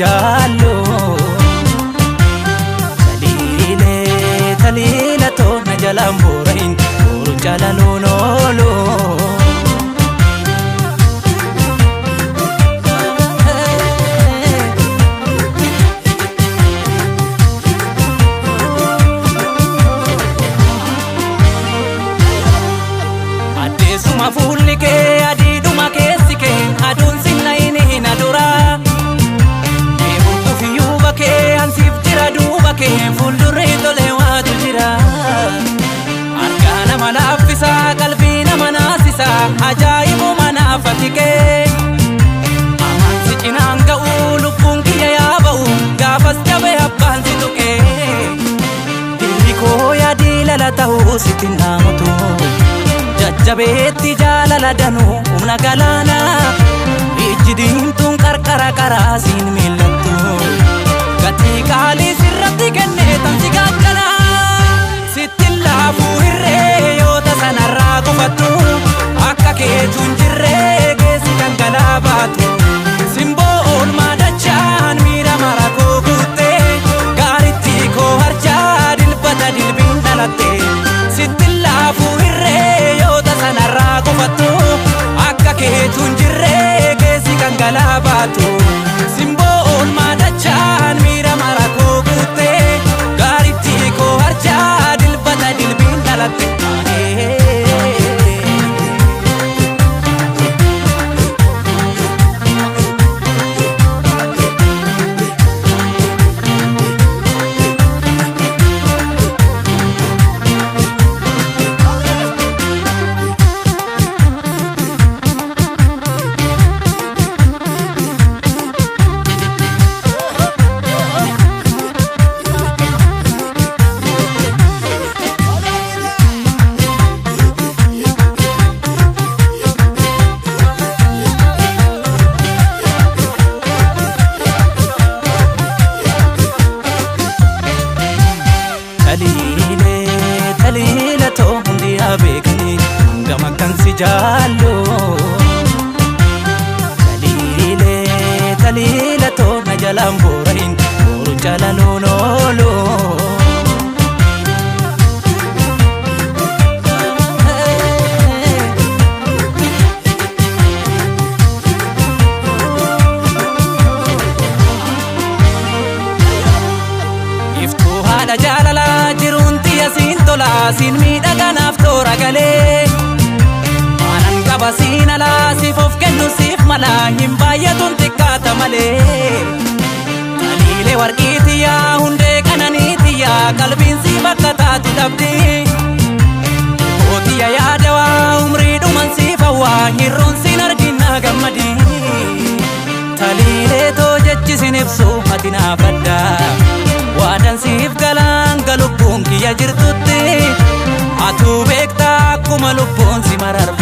jaallu taliile toona jalaan boora'in boruun jaalaluun oolu addeessuma fuulli kee adiidhuma keessi kee aduun sinna inni hin aduraa eeguufiyyuu bakkee ansiif jira duuba kee fuuldurri tolee waatu jira argaa nama laaffisaa qalbii nama naasisaa ajaa'ibuma naafati kee amansi cinaan ga'uu lubbuun kiyya yaa ba'u gaafas jabee abbaan si tuqee dirri koo yaadii lala ta'uu sitti naamutu jajjabeetti jaalala danuu humna galaana ijji diimtuun qarqara qaraasiin millattu gatii qaalii sirratti kennee tamsi gaaddana sittin laafuu hirree yoota sanarraa gufattu akka keetuun jirree geessi dhangalaa baatu simboo oolmaa dachaan miira mara koo guuttee gaaritti koo harjaa dilbata dilbiin dhalatte sittin laafuu hirree yoota sanarraa gufattu akka keetuun jirree geessi dhangalaa baatu simboo oolmaa dachaan miira mara koo guuttee gaaritti koo harjaa dilbata dilbiin dhalatte taliile too hundi haa beekni gama kan si jaallu taliile too na jalaan boora'in boruun jaalaluun oolu iftuu haadha jaalalaa jiruun siin tolaa siin miidhaganaaf toora galee maanan qaba siin alaa siif of kennu siif malaa hin baay'atuun xiqqaata malee taliilee warqii tiyyaa hundee qananii tiyyaa qalbiin si bakka taatu dhabdi kootiyya yaadawaa umrii dhuman siif hawwaa hirruun siin arginaa gammadi taliilee too jechi sin ibsu ati naaf addaa waadan siif galaan galubbuun kiyya jirtutti atuu beektaa akkuma lubbuun si mararfa